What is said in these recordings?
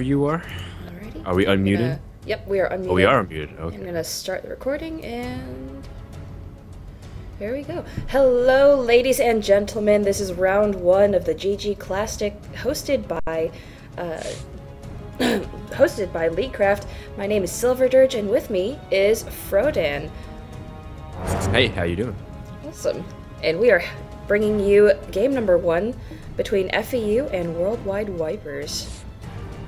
you are. Alrighty. Are we unmuted? Yep, we are unmuted. Oh, we are unmuted. Okay. I'm gonna start the recording and there we go. Hello, ladies and gentlemen. This is round one of the ggClassic, hosted by LeagueCraft. My name is Silverdirge, and with me is Frodan. Hey, how you doing? Awesome. And we are bringing you game number one between FEU and Worldwide Wipers.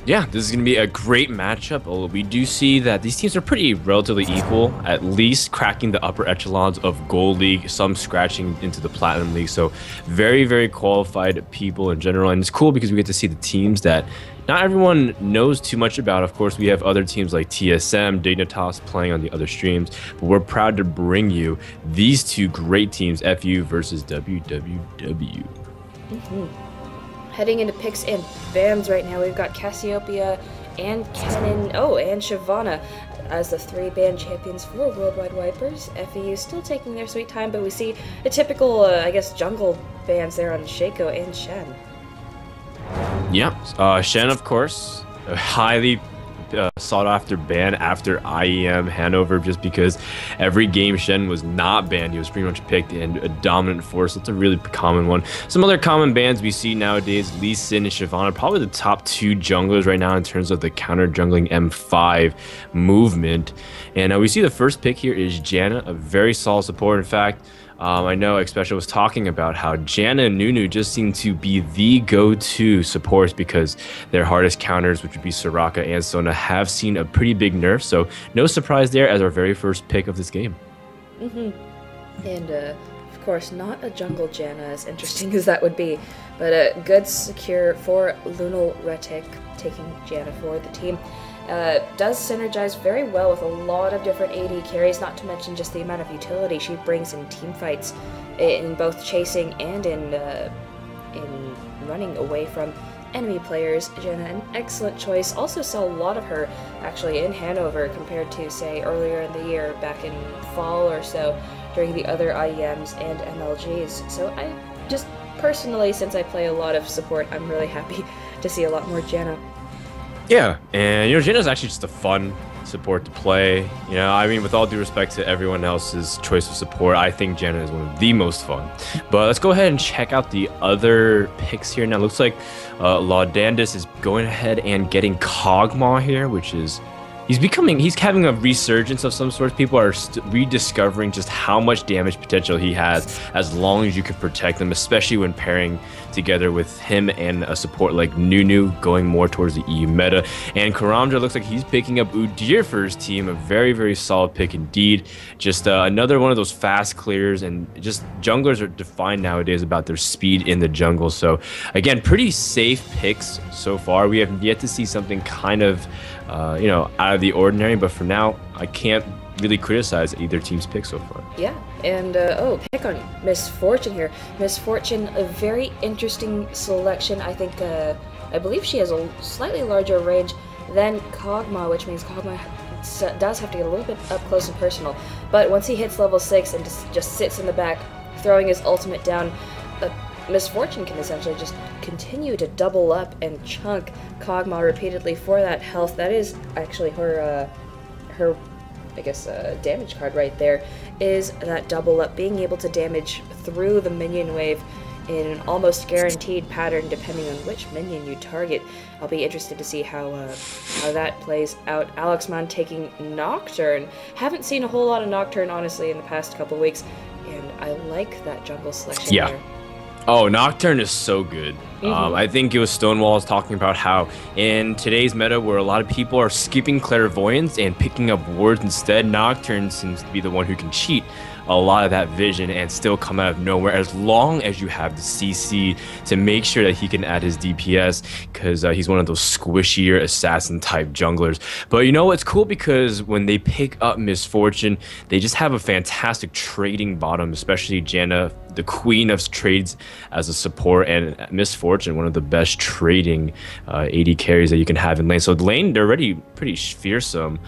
Yeah, this is going to be a great matchup. We do see that these teams are pretty relatively equal, at least cracking the upper echelons of Gold League, some scratching into the Platinum League. So very, very qualified people in general. And it's cool because we get to see the teams that not everyone knows too much about. Of course, we have other teams like TSM, Dignitas playing on the other streams, but we're proud to bring you these two great teams, FEU versus WWW. Heading into picks and bans right now, we've got Cassiopeia and Kennen, and Shyvana as the three ban champions for Worldwide Wipers. FEU still taking their sweet time, but we see a typical, I guess, jungle bans there on Shaco and Shen. Yeah, Shen, of course, a highly sought after ban after IEM Hanover, just because every game Shen was not banned, he was pretty much picked in a dominant force. That's a really common one. Some other common bans we see nowadays, Lee Sin and Shyvana, probably the top two junglers right now in terms of the counter jungling M5 movement. And we see the first pick here is Janna, a very solid support. In fact, I know Xpecial was talking about how Janna and Nunu just seem to be the go-to supports because their hardest counters, which would be Soraka and Sona, have seen a pretty big nerf. So no surprise there as our very first pick of this game. And of course, not a jungle Janna, as interesting as that would be, but a good secure for Lunal Retic, taking Janna for the team. Does synergize very well with a lot of different AD carries, not to mention just the amount of utility she brings in team fights, in both chasing and in running away from enemy players. Janna, an excellent choice. Also saw a lot of her actually in Hanover compared to, say, earlier in the year, back in fall or so, during the other IEMs and MLGs. So I just personally, since I play a lot of support, I'm really happy to see a lot more Janna. Yeah, and Janna's actually just a fun support to play. I mean, with all due respect to everyone else's choice of support, I think Janna is one of the most fun. But let's go ahead and check out the other picks here. Now, it looks like Laudandus is going ahead and getting Kog'Maw here, which is... He's having a resurgence of some sort. People are rediscovering just how much damage potential he has as long as you can protect them, especially when pairing together with him and a support like Nunu, going more towards the EU meta. And Karamja looks like he's picking up Udyr for his team, a very, very solid pick indeed. Just another one of those fast clears, and just junglers are defined nowadays about their speed in the jungle. So again, pretty safe picks so far. We have yet to see something kind of out of the ordinary, but for now, I can't really criticize either team's pick so far. Yeah, and pick on Miss Fortune here. Miss Fortune, a very interesting selection. I think, I believe she has a slightly larger range than Kog'Maw, which means Kog'Maw does have to get a little bit up close and personal. But once he hits level 6 and just sits in the back, throwing his ultimate down, Miss Fortune can essentially just continue to double up and chunk Kog'Maw repeatedly for that health. That is actually her I guess, damage card right there, is that double up, being able to damage through the minion wave in an almost guaranteed pattern depending on which minion you target. I'll be interested to see how that plays out. Alexman taking Nocturne. Haven't seen a whole lot of Nocturne, honestly, in the past couple weeks, and I like that jungle selection there. Oh, Nocturne is so good. I think it was Stonewalls talking about how in today's meta where a lot of people are skipping Clairvoyance and picking up wards instead, Nocturne seems to be the one who can cheat a lot of that vision and still come out of nowhere, as long as you have the CC to make sure that he can add his DPS, because he's one of those squishier assassin type junglers. But it's cool because when they pick up Miss Fortune, they just have a fantastic trading bottom, especially Janna, the queen of trades as a support, and Miss Fortune, one of the best trading AD carries that you can have in lane. So the lane, they're already pretty fearsome.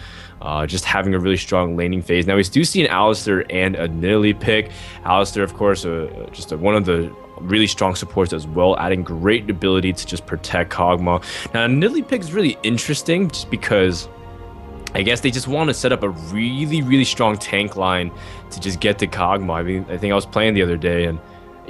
Just having a really strong laning phase. Now we do see an Alistar and a Nidalee pick. Alistar, of course, one of the really strong supports as well, adding great ability to just protect Kog'Maw. Now, Nidalee pick is really interesting just because I guess they just want to set up a really, really strong tank line to just get to Kog'Maw. I mean, I think I was playing the other day, and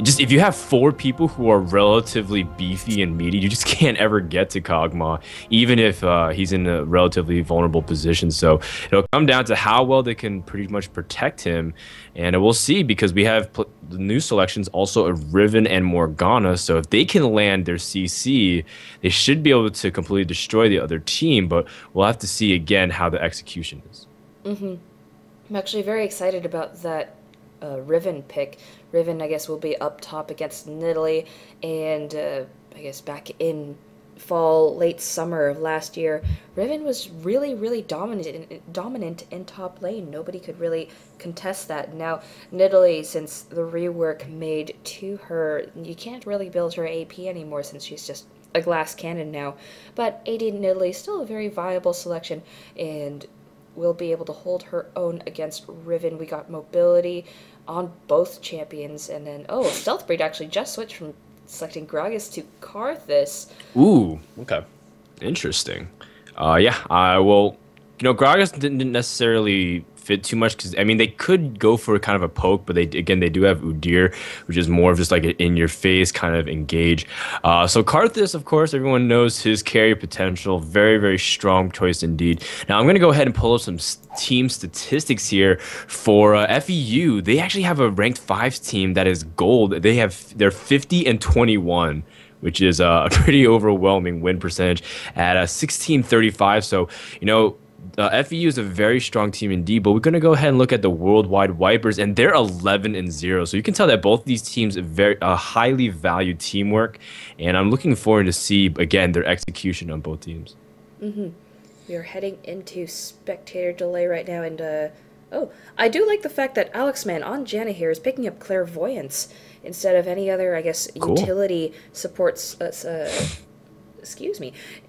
just if you have four people who are relatively beefy and meaty, you just can't ever get to Kog'Maw, even if he's in a relatively vulnerable position. So it'll come down to how well they can pretty much protect him, and we'll see because we have the new selections also a Riven and Morgana. So if they can land their CC, they should be able to completely destroy the other team. But we'll have to see again how the execution is. I'm actually very excited about that Riven pick. Riven, I guess, will be up top against Nidalee, and I guess back in fall, late summer of last year, Riven was really, really dominant in top lane. Nobody could really contest that. Now, Nidalee, since the rework made to her, you can't really build her AP anymore since she's just a glass cannon now. But AD Nidalee is still a very viable selection, and will be able to hold her own against Riven. We got mobility on both champions, and then Stealth Breed actually just switched from selecting Gragas to Karthus. Ooh, okay, interesting. Yeah, well, Gragas didn't necessarily fit too much because I mean they could go for kind of a poke, but they do have Udyr, which is more of just like an in-your-face kind of engage. So Karthus, of course, everyone knows his carry potential. Very, very strong choice indeed. Now I'm gonna go ahead and pull up some team statistics here for FEU. They actually have a ranked 5 team that is gold. They're 50-21. Which is a pretty overwhelming win percentage at 1635. So, FEU is a very strong team indeed, but we're going to go ahead and look at the Worldwide Wipers, and they're 11-0. So you can tell that both these teams very highly valued teamwork, and I'm looking forward to see, again, their execution on both teams. We are heading into spectator delay right now, and I do like the fact that Alexman on Janna here is picking up Clairvoyance instead of any other, I guess, Cool. utility supports,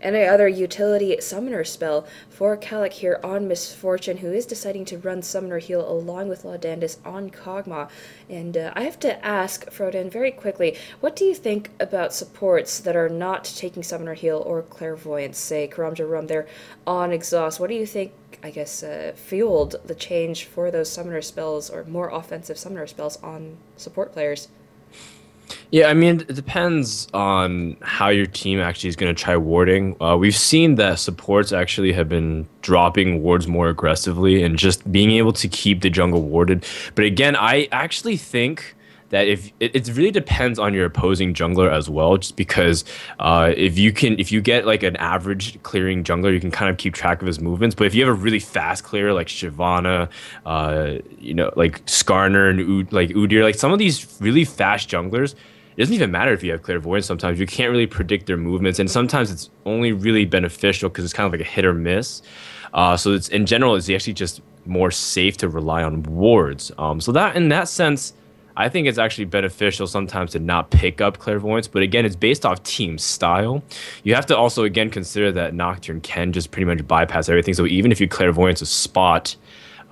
any other utility summoner spell for Calic here on Misfortune, who is deciding to run Summoner Heal along with Laudandus on Kog'Maw. And I have to ask, Frodan, very quickly, what do you think about supports that are not taking Summoner Heal or Clairvoyance, say Karamja Rum there on Exhaust? What do you think, I guess, fueled the change for those summoner spells, or more offensive summoner spells on support players? Yeah, I mean, it depends on how your team actually is going to try warding. We've seen that supports actually have been dropping wards more aggressively and just being able to keep the jungle warded. But again, I actually think that if it really depends on your opposing jungler as well, just because if you get like an average clearing jungler, you can kind of keep track of his movements. But if you have a really fast clearer like Shyvana, like Skarner and Udyr, like some of these really fast junglers, it doesn't even matter if you have clairvoyance. Sometimes you can't really predict their movements, and sometimes it's only really beneficial because it's kind of like a hit or miss. So it's in general, it's actually just more safe to rely on wards. So that in that sense, I think it's actually beneficial sometimes to not pick up clairvoyance, but again, it's based off team style. You have to also again consider that Nocturne can just pretty much bypass everything. So even if you clairvoyance a spot,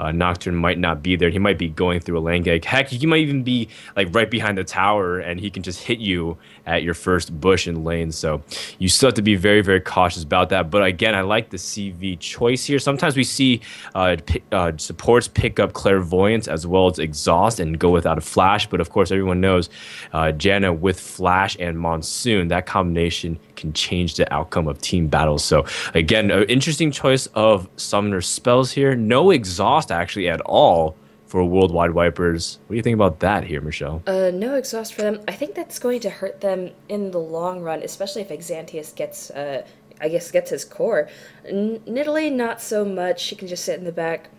Nocturne might not be there. He might be going through a lane gag. Heck, he might even be like right behind the tower, and he can just hit you at your first bush in lane. So you still have to be very, very cautious about that. But again, I like the CV choice here. Sometimes we see supports pick up clairvoyance as well as exhaust and go without a flash. But of course, everyone knows Janna with flash and monsoon, that combination can change the outcome of team battles. So again, an interesting choice of summoner spells here. No exhaust actually at all for Worldwide Wipers. What do you think about that here, Michelle? No exhaust for them. I think that's going to hurt them in the long run, especially if Exantius gets, gets his core. Nidalee, not so much. She can just sit in the back,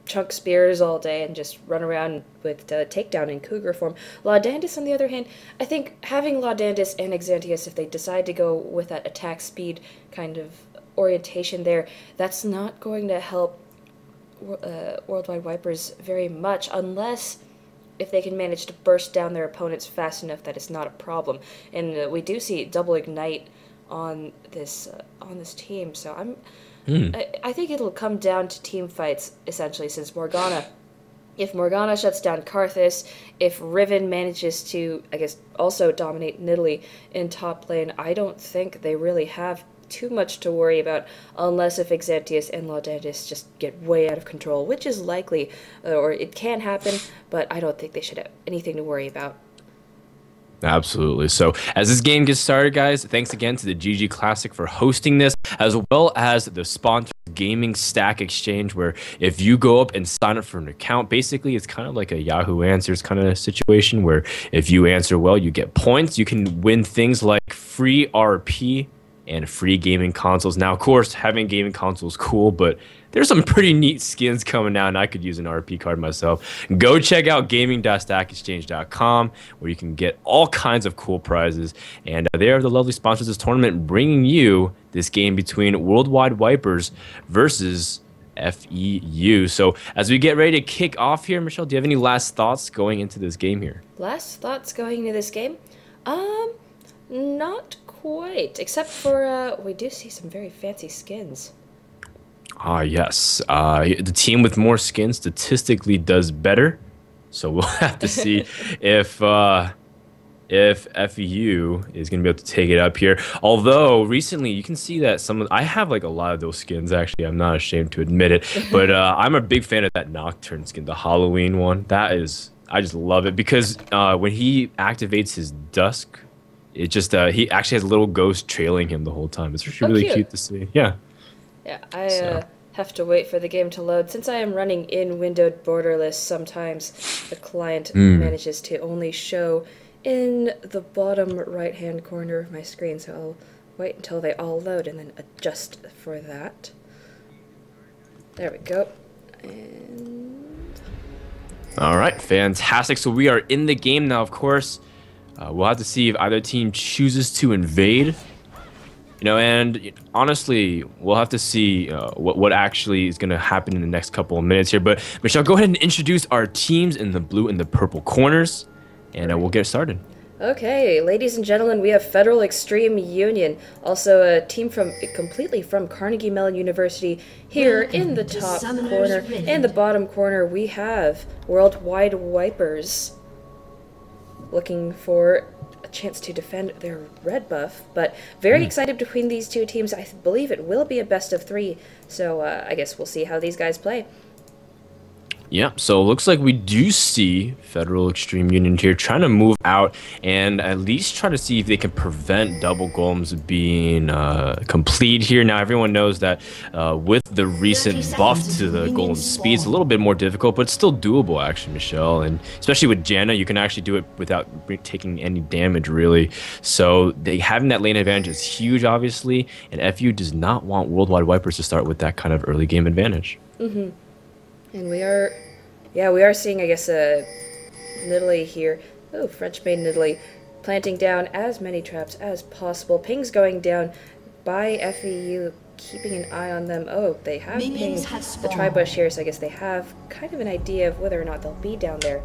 chunk spears all day and just run around with takedown in Cougar form. Laudandus, on the other hand, I think having Laudandus and Exantius, if they decide to go with that attack speed kind of orientation there, that's not going to help Worldwide Wipers very much, unless if they can manage to burst down their opponents fast enough that it's not a problem. And we do see double ignite on this team, so I think it'll come down to team fights essentially, since Morgana If Morgana shuts down Karthus, if Riven manages to, I guess, also dominate Nidalee in top lane, I don't think they really have too much to worry about, unless if Exantius and Laudendis just get way out of control, which is likely, or it can happen, but I don't think they should have anything to worry about. Absolutely. So as this game gets started, guys, thanks again to the ggClassic for hosting this, as well as the sponsor Gaming Stack Exchange, where if you go up and sign up for an account, basically it's kind of like a Yahoo Answers kind of situation, where if you answer well, you get points. You can win things like free RP and free gaming consoles. Now, of course, having gaming consoles is cool, but there's some pretty neat skins coming out, and I could use an RP card myself. Go check out gaming.stackexchange.com, where you can get all kinds of cool prizes. And they are the lovely sponsors of this tournament, bringing you this game between Worldwide Wipers versus FEU. So as we get ready to kick off here, Michelle, do you have any last thoughts going into this game here? Last thoughts going into this game? Not quite, except for we do see some very fancy skins. Yes. The team with more skins statistically does better, so we'll have to see if FEU is going to be able to take it up here. Although recently you can see that I have like a lot of those skins, actually. I'm not ashamed to admit it, but I'm a big fan of that Nocturne skin, the Halloween one. I just love it, because when he activates his Dusk, it just he actually has a little ghost trailing him the whole time. It's really cute to see. Yeah. Yeah, I have to wait for the game to load. Since I am running in windowed borderless, sometimes the client manages to only show in the bottom right-hand corner of my screen, so I'll wait until they all load and then adjust for that. There we go. And all right, fantastic. So we are in the game now, of course. We'll have to see if either team chooses to invade. And honestly, we'll have to see what actually is going to happen in the next couple of minutes here. But Michelle, go ahead and introduce our teams in the blue and the purple corners, and we'll get started. Okay, ladies and gentlemen, we have Federal Extreme Union, also a team completely from Carnegie Mellon University. Here in the top corner and the bottom corner, we have Worldwide Wipers, looking for a chance to defend their red buff, but very excited between these two teams. I believe it will be a best of 3, so I guess we'll see how these guys play. Yeah, so it looks like we do see Federal Extreme Union here trying to move out and at least try to see if they can prevent double golems being complete here. Now, everyone knows that with the recent buff to the golem speed, it's a little bit more difficult, but it's still doable, actually, Michelle. And especially with Janna, you can actually do it without taking any damage, really. So having that lane advantage is huge, obviously, and FEU does not want Worldwide Wipers to start with that kind of early game advantage. Mm-hmm. And we are seeing, I guess, Nidalee here. Oh, French maid Nidalee, planting down as many traps as possible. Pings going down by FEU, keeping an eye on them. Oh, they have pinged the tri-bush here, so I guess they have kind of an idea of whether or not they'll be down there.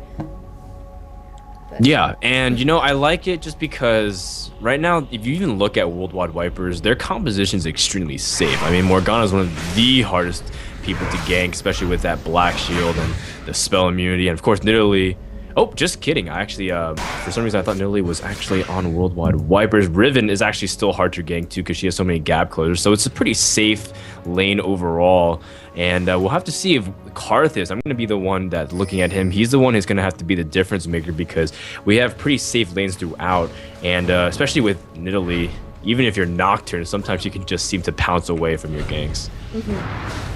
But yeah, and I like it just because right now, if you even look at Worldwide Wipers, their composition is extremely safe. I mean, Morgana is one of the hardest people to gank, especially with that black shield and the spell immunity, and of course Nidalee. Oh, just kidding. I actually, for some reason, I thought Nidalee was actually on Worldwide Wipers. Riven is actually still hard to gank too, because she has so many gap closers. So it's a pretty safe lane overall. And we'll have to see if Karthus, I'm going to be the one that's looking at him. He's the one who's going to have to be the difference maker, because we have pretty safe lanes throughout. And especially with Nidalee, even if you're Nocturne, sometimes you can just seem to pounce away from your ganks. Mm-hmm.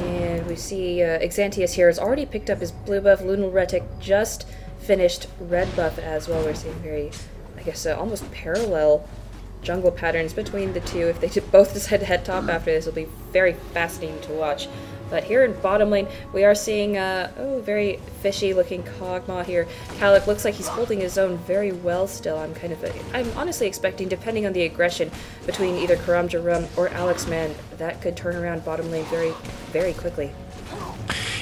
And we see Exantius here has already picked up his blue buff. Lunalretic just finished red buff as well. We're seeing very, I guess, almost parallel jungle patterns between the two. If they both decide to head top after this, it'll be very fascinating to watch. But here in bottom lane, we are seeing, very fishy-looking Kog'Maw here. Kalik looks like he's holding his own very well still. I'm honestly expecting, depending on the aggression between either Karam Jarum or Alex Man, that could turn around bottom lane very, very quickly.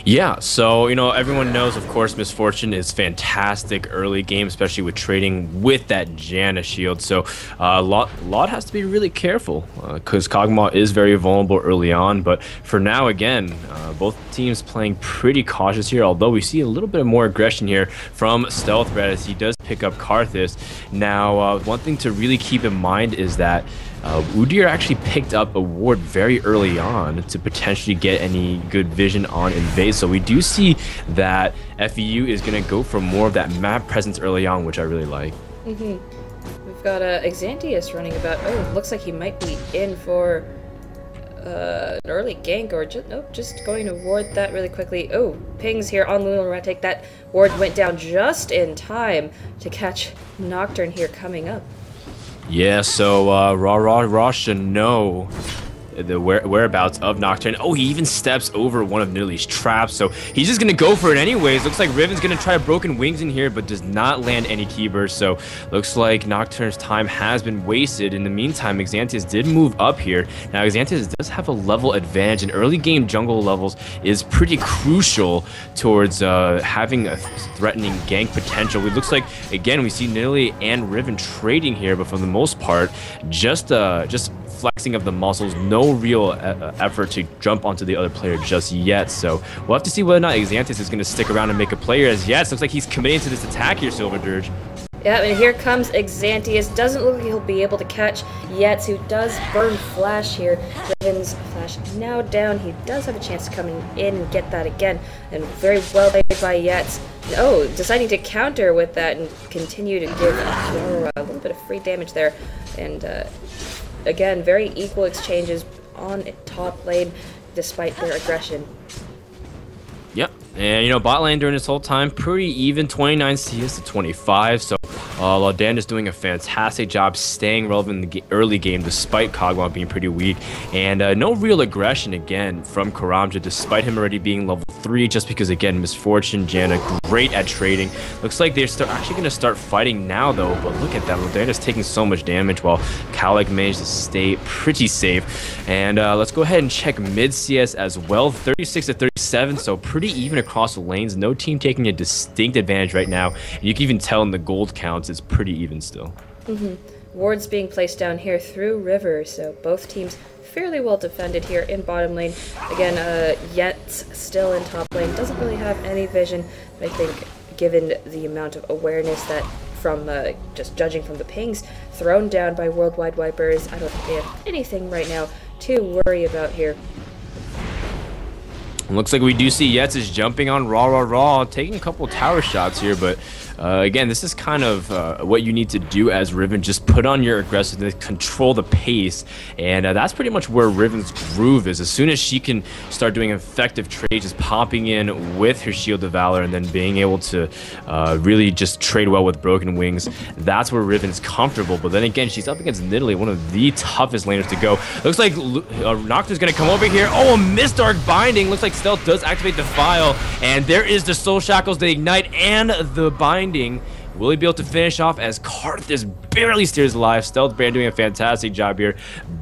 Yeah, so everyone knows, of course, Misfortune is fantastic early game, especially with trading with that Janna shield. So lot has to be really careful because Kog'Maw is very vulnerable early on. But for now, again, both teams playing pretty cautious here. Although we see a little bit more aggression here from Stealth Red as he does pick up Karthus. Now, one thing to really keep in mind is that Udyr actually picked up a ward very early on to potentially get any good vision on Invade. So we do see that FEU is going to go for more of that map presence early on, which I really like. We've got Xanthius running about. Oh, looks like he might be in for an early gank, or just going to ward that really quickly. Oh, pings here on Luna Ratic. That ward went down just in time to catch Nocturne here coming up. Yeah, so Raw should know the whereabouts of Nocturne. Oh, he even steps over one of Nidalee's traps, so he's just gonna go for it anyways. Looks like Riven's gonna try Broken Wings in here, but does not land any key burst, so looks like Nocturne's time has been wasted. In the meantime, Xanthius did move up here. Now, Xanthius does have a level advantage, and early game jungle levels is pretty crucial towards having a threatening gank potential. It looks like, again, we see Nidalee and Riven trading here, but for the most part, just flexing of the muscles, no real effort to jump onto the other player just yet. So we'll have to see whether or not Xanthius is going to stick around and make a player, as yes, looks like he's committing to this attack here, Silver Dirge. Yeah, and here comes Xanthius. Doesn't look like he'll be able to catch Yetz, who does burn Flash here. Riven's Flash now down. He does have a chance to come in and get that again. And very well played by Yetz. Oh, deciding to counter with that and continue to give Aurora a little bit of free damage there. And again, very equal exchanges on top lane despite their aggression. Yep, and bot lane during this whole time, pretty even, 29 CS to 25, so Laudan is doing a fantastic job staying relevant in the early game despite Kog'Maw being pretty weak, and no real aggression again from Karamja despite him already being level 3, just because, again, Misfortune, Janna, great at trading. Looks like they're actually going to start fighting now, though, but look at that. Laudan is taking so much damage while Kalik managed to stay pretty safe. And let's go ahead and check mid CS as well, 36 to 37, so pretty even across the lanes. No team taking a distinct advantage right now. And you can even tell in the gold counts, it's pretty even still. Wards being placed down here through River, so both teams fairly well defended here in bottom lane. Again, Yetz still in top lane, doesn't really have any vision. I think given the amount of awareness that from just judging from the pings thrown down by Worldwide Wipers, I don't think they have anything right now to worry about here. Looks like we do see Yetz is jumping on Raw, taking a couple tower shots here, but again, this is kind of what you need to do as Riven. Just put on your aggressiveness, control the pace, and that's pretty much where Riven's groove is. As soon as she can start doing effective trades, just popping in with her Shield of Valor and then being able to really just trade well with Broken Wings, that's where Riven's comfortable. But then again, she's up against Nidalee, one of the toughest laners to go. Looks like Nocturne's going to come over here. Oh, a Mist Dark Binding. Looks like Stealth does activate the File, and there is the Soul Shackles, the Ignite, and the Binding. Will he be able to finish off as Karthus barely steers alive? Stealth Brand doing a fantastic job here,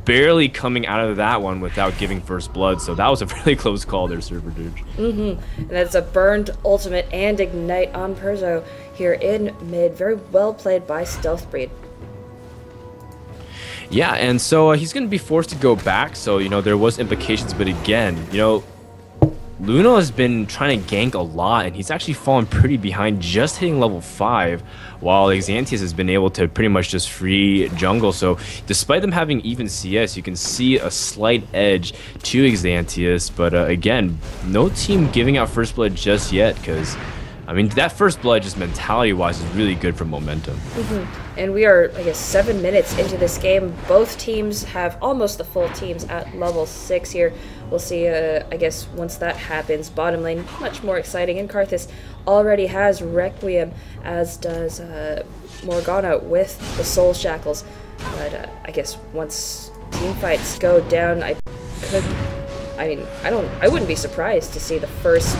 barely coming out of that one without giving first blood. So that was a really close call there, Silver Dirge. And that's a burned ultimate and Ignite on Perzo here in mid. Very well played by Stealth Breed. Yeah, and so he's going to be forced to go back. So, there was implications, but again, Luna has been trying to gank a lot, and he's actually fallen pretty behind, just hitting level 5, while Xanthius has been able to pretty much just free jungle. So despite them having even CS, you can see a slight edge to Xanthius, but again, no team giving out first blood just yet, because I mean, that first blood, just mentality-wise, is really good for momentum. And we are, I guess, 7 minutes into this game. Both teams have almost the full teams at level 6 here. We'll see, I guess, once that happens. Bottom lane, much more exciting. And Karthus already has Requiem, as does Morgana with the Soul Shackles. But I guess once team fights go down, I wouldn't be surprised to see the first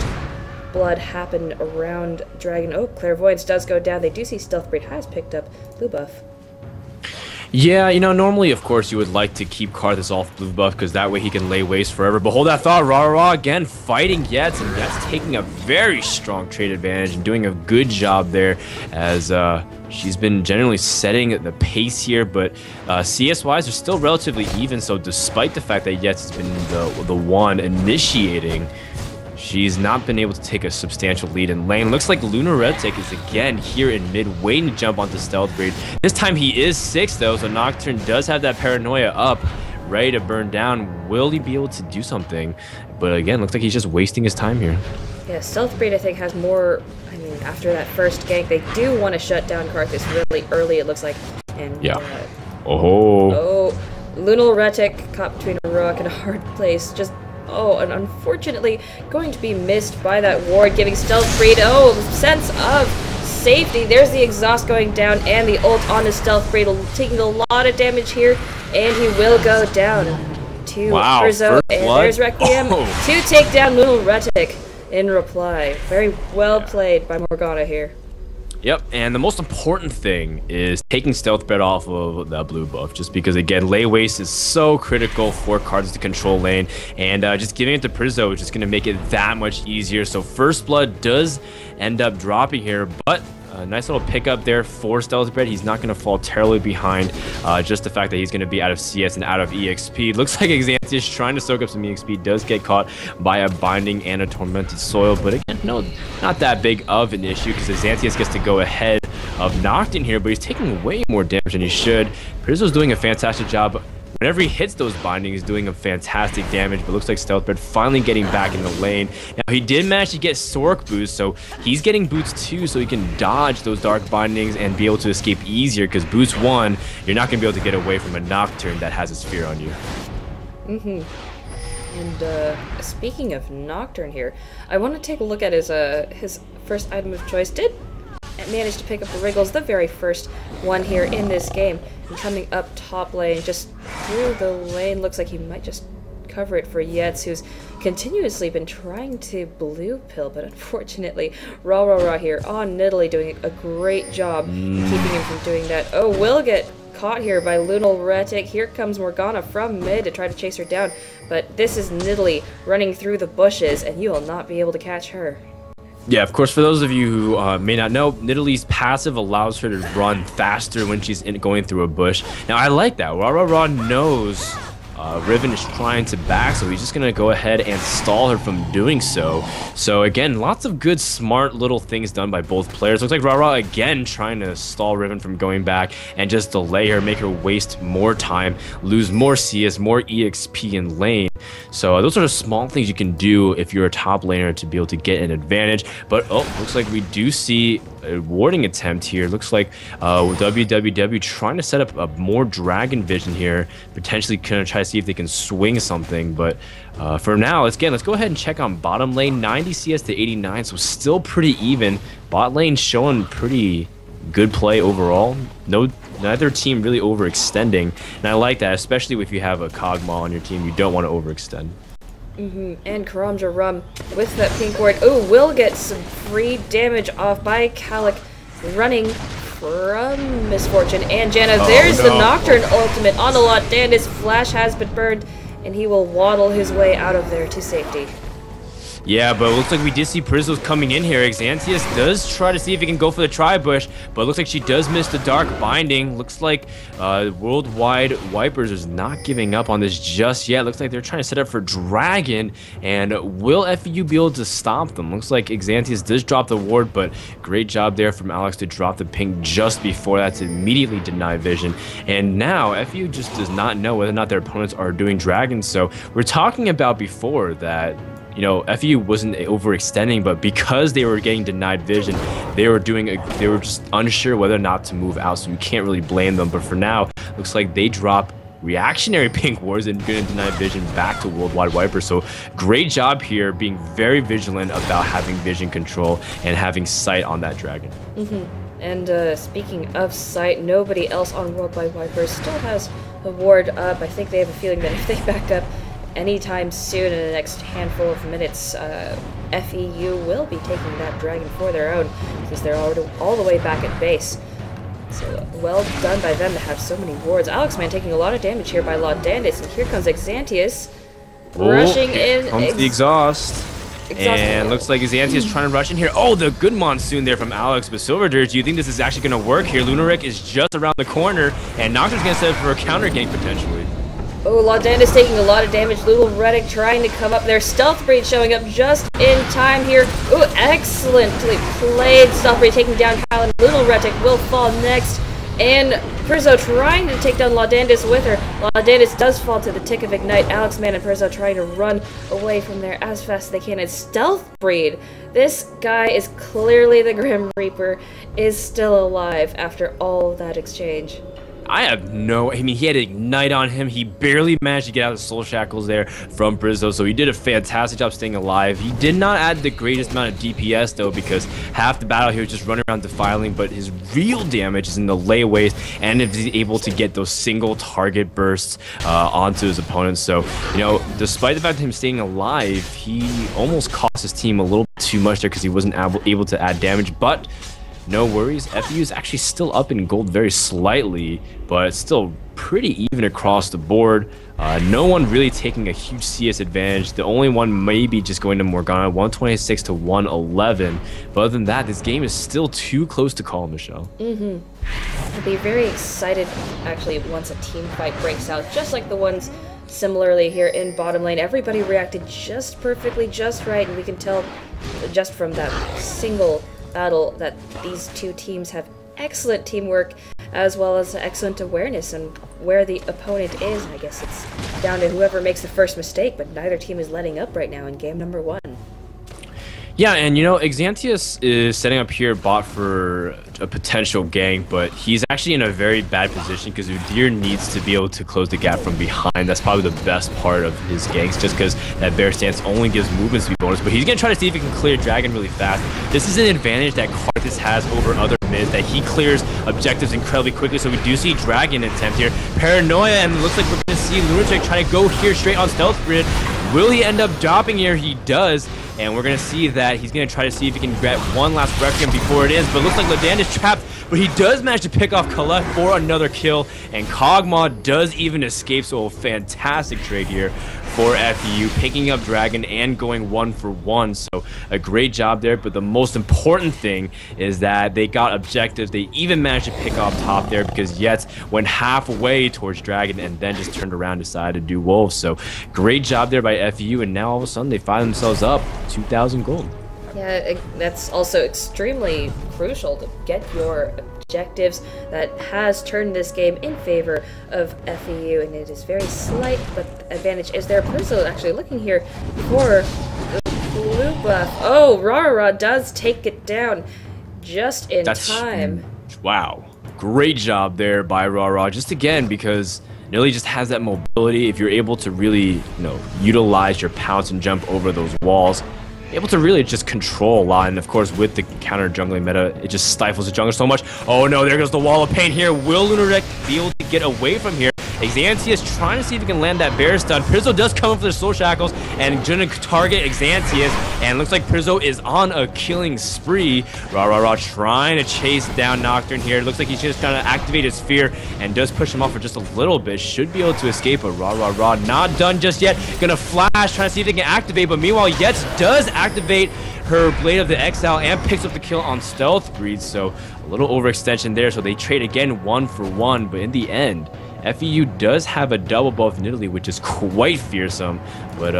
blood happen around Dragon. Oh, Clairvoyance does go down. They do see Stealth Breed has picked up blue buff. Yeah, normally, of course, you would like to keep Karthus off blue buff because that way he can lay waste forever. But hold that thought, Rah again fighting Yetz, and Yetz taking a very strong trade advantage and doing a good job there as she's been generally setting the pace here. But CS-wise, they're still relatively even, so despite the fact that Yetz has been the one initiating, she's not been able to take a substantial lead in lane. Looks like Lunaretic is again here in mid, waiting to jump onto Stealth Braid. This time he is 6 though, so Nocturne does have that Paranoia up, ready to burn down. Will he be able to do something? But again, looks like he's just wasting his time here. Yeah, Stealth Braid I think has more, I mean, after that first gank, they do want to shut down Karthus really early, it looks like. And yeah. Lunaretic caught between a rock and a hard place. And unfortunately going to be missed by that ward, giving Stealth Braid, sense of safety. There's the exhaust going down and the ult on the Stealth Braid, taking a lot of damage here, and he will go down to Rizzo. And there's Requiem to take down Lunaretic in reply. Very well played by Morgana here. Yep, and the most important thing is taking Stealth Braid off of that blue buff, just because, again, lay waste is so critical for cards to control lane, and just giving it to Prizzo is just going to make it that much easier. So First Blood does end up dropping here, but a nice little pickup there for Stealth Braid. He's not going to fall terribly behind, just the fact that he's going to be out of CS and out of EXP. Looks like Xanthius trying to soak up some EXP does get caught by a Binding and a Tormented Soil, but again, no, not that big of an issue because Xanthius gets to go ahead of Nocturne here, but he's taking way more damage than he should. Prizzo's doing a fantastic job. Whenever he hits those bindings, he's doing a fantastic damage, but looks like Stealth Braid finally getting back in the lane. Now, he did manage to get Sork boost, so he's getting boots too, so he can dodge those dark bindings and be able to escape easier, because boots 1, you're not going to be able to get away from a Nocturne that has a sphere on you. And speaking of Nocturne here, I want to take a look at his first item of choice. Did manage to pick up the Wriggles, the very first one here in this game. And coming up top lane, just through the lane, looks like he might just cover it for Yetz, who's continuously been trying to blue pill, but unfortunately, Rah here on Nidalee doing a great job keeping him from doing that. Will get caught here by Lunaretic. Here comes Morgana from mid to try to chase her down, but this is Nidalee running through the bushes, and you will not be able to catch her. Yeah, of course, for those of you who may not know, Nidalee's passive allows her to run faster when she's going through a bush. Now, I like that. Rah knows Riven is trying to back, so he's just going to go ahead and stall her from doing so. So, again, lots of good, smart little things done by both players. Looks like Rah again trying to stall Riven from going back and just delay her, make her waste more time, lose more CS, more EXP in lane. So those are the small things you can do if you're a top laner to be able to get an advantage. But looks like we do see a warding attempt here. Looks like WWW trying to set up a more Dragon Vision here, potentially gonna try to see if they can swing something. But for now, let's go ahead and check on bottom lane. 90 CS to 89, so still pretty even. Bot lane showing pretty good play overall. Neither team really overextending, and I like that, especially if you have a Kog'Maw on your team. You don't want to overextend. And Karamja Rum with that pink ward. Will get some free damage off by Kalik running from Misfortune and Janna. There's the Nocturne ultimate on a lot. His flash has been burned, and he will waddle his way out of there to safety. Yeah, but it looks like we did see Prizzo's coming in here. Xanthius does try to see if he can go for the tri-bush, but it looks like she does miss the dark binding. Looks like Worldwide Wipers is not giving up on this just yet. Looks like they're trying to set up for Dragon, and will FEU be able to stop them? Looks like Xanthius does drop the ward, but great job there from Alex to drop the ping just before that to immediately deny vision. And now FEU just does not know whether or not their opponents are doing Dragon. So we're talking about before that, you know, FEU wasn't overextending, but because they were getting denied vision, they were just unsure whether or not to move out, so you can't really blame them. But for now, looks like they drop reactionary pink wards and gonna deny vision back to Worldwide Wiper. So great job here, being very vigilant about having vision control and having sight on that dragon. And speaking of sight, nobody else on Worldwide Wiper still has a ward up. I think they have a feeling that if they back up anytime soon in the next handful of minutes, FEU will be taking that dragon for their own, because they're already all the way back at base. So well done by them to have so many wards. Alexman taking a lot of damage here by Laudandis, and here comes Xanthius rushing in. Comes the exhaust. And looks like Xanthius is trying to rush in here. Oh, the good monsoon there from Alex. But Silver Dirge, do you think this is actually going to work here? Lunaric is just around the corner, and Nocturne's going to set up for a counter gank potentially. Oh, Laudandis taking a lot of damage. Little Reddick trying to come up there. Stealth Breed showing up just in time here. Oh, excellently played. Stealth Breed taking down Kyle, and Little Reddick will fall next. And Prizzo trying to take down Laudandis with her. Laudandis does fall to the tick of Ignite. Alexman and Prizzo trying to run away from there as fast as they can. And Stealth Breed, this guy is clearly the Grim Reaper, is still alive after all of that exchange. I have no... I mean, he had Ignite on him. He barely managed to get out of the Soul Shackles there from Brizzo, so he did a fantastic job staying alive. He did not add the greatest amount of DPS, though, because half the battle he was just running around defiling, but his real damage is in the layaways, and if he's able to get those single target bursts onto his opponents. So, you know, despite the fact that him staying alive, he almost cost his team a little bit too much there because he wasn't able to add damage, but... no worries, FEU is actually still up in gold very slightly, but it's still pretty even across the board. No one really taking a huge CS advantage. The only one maybe just going to Morgana, 126 to 111. But other than that, this game is still too close to call, Michelle. I'll be very excited, actually, once a team fight breaks out, just like the ones similarly here in bottom lane. Everybody reacted just perfectly, just right, and we can tell just from that single battle that these two teams have excellent teamwork as well as excellent awareness and where the opponent is. I guess it's down to whoever makes the first mistake, but neither team is letting up right now in game number 1. Yeah, and you know, Xanthius is setting up here bot for a potential gank, but he's actually in a very bad position because Udyr needs to be able to close the gap from behind. That's probably the best part of his ganks, just because that bear stance only gives movement speed bonus, but he's going to try to see if he can clear Dragon really fast. This is an advantage that Karthus has over other mids, that he clears objectives incredibly quickly, so we do see Dragon attempt here. Paranoia, and it looks like we're going to see Lunatic trying to go here straight on Stealth Grid. Will he end up dropping here? He does. And we're going to see that he's going to try to see if he can grab one last Requiem before it is. But it looks like Ladan is trapped. But he does manage to pick off Colette for another kill. And Kog'Maw does even escape. So a fantastic trade here for FEU. Picking up Dragon and going 1-for-1. So a great job there. But the most important thing is that they got objectives. They even managed to pick off top there because Yetz went halfway towards Dragon and then just turned around and decided to do Wolves. So great job there by FEU. And now all of a sudden they find themselves up 2,000 gold. Yeah, that's also extremely crucial to get your objectives. That has turned this game in favor of FEU, and it is very slight, but the advantage is there. Prizzo actually looking here for the blue buff. Oh, Rara does take it down just in time. Wow. Great job there by Rara. Just again, because Nilly just has that mobility. If you're able to really, utilize your pounce and jump over those walls, able to really just control a lot. And of course, with the counter jungling meta, it just stifles the jungler so much. Oh no, there goes the wall of pain here. Will Lunarek be able to get away from here? Xanthius trying to see if he can land that bear stun. Prizzo does come in for the soul shackles and gonna target Xanthius, and looks like Prizzo is on a killing spree. Trying to chase down Nocturne here. Looks like he's just gonna activate his fear and does push him off for just a little bit. Should be able to escape, but not done just yet. Gonna flash, trying to see if they can activate, but meanwhile Yetz does activate her Blade of the Exile and picks up the kill on Stealth Breed, so a little overextension there. So they trade again 1-for-1, but in the end, FEU does have a double buff in Italy, which is quite fearsome, but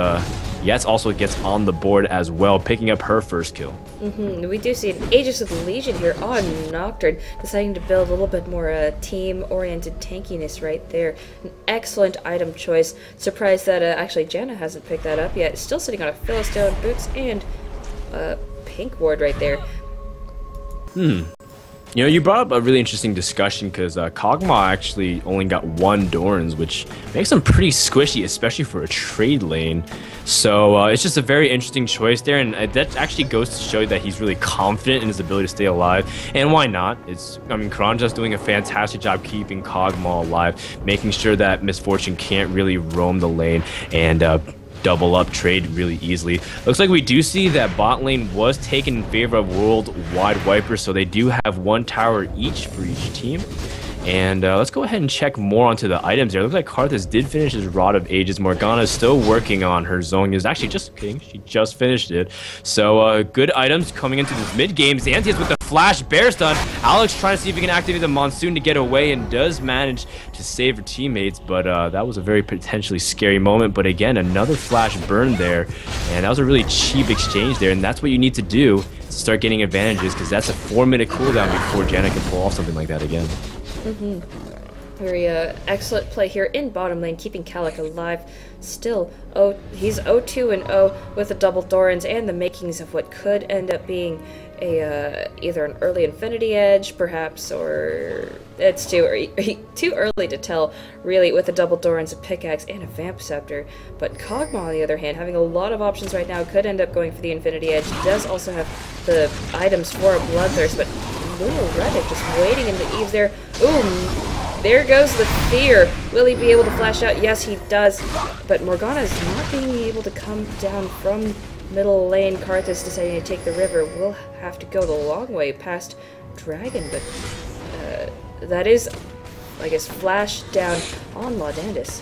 Yetz also gets on the board as well, picking up her first kill. We do see an Aegis of the Legion here on Nocturne, deciding to build a little bit more team-oriented tankiness right there. An excellent item choice. Surprised that actually Janna hasn't picked that up yet. Still sitting on a Philistone boots and pink ward right there. You brought up a really interesting discussion because Kog'Maw actually only got 1 Dorans, which makes him pretty squishy, especially for a trade lane. So it's just a very interesting choice there, and that actually goes to show you that he's really confident in his ability to stay alive. And why not? Karanja's doing a fantastic job keeping Kog'Maw alive, making sure that Misfortune can't really roam the lane, and double up trade really easily. Looks like we do see that bot lane was taken in favor of Worldwide Wipers, so they do have 1 tower each for each team. And let's go ahead and check more onto the items here. Looks like Karthus did finish his Rod of Ages. Morgana is still working on her Zhonya's. Actually, just kidding. She just finished it. So good items coming into this mid-game. Xanthias with the flash bear stun. Alex trying to see if he can activate the Monsoon to get away and does manage to save her teammates. But that was a very potentially scary moment. But again, another flash burn there. And that was a really cheap exchange there. And that's what you need to do to start getting advantages, because that's a 4-minute cooldown before Janna can pull off something like that again. Very excellent play here in bottom lane, keeping Calic alive. Still, he's 0-2 and 0 with the double Dorans and the makings of what could end up being a either an early Infinity Edge, perhaps, or it's too early to tell, really, with the double Dorans, a pickaxe, and a Vamp Scepter. But Kog'Maw, on the other hand, having a lot of options right now, could end up going for the Infinity Edge. Does also have the items for a Bloodthirst, but Little Reddick just waiting in the eaves there. Ooh, there goes the fear. Will he be able to flash out? Yes, he does. But Morgana is not being able to come down from middle lane. Karthus deciding to take the river. Will have to go the long way past Dragon, but that is, I guess, flash down on Laudandus.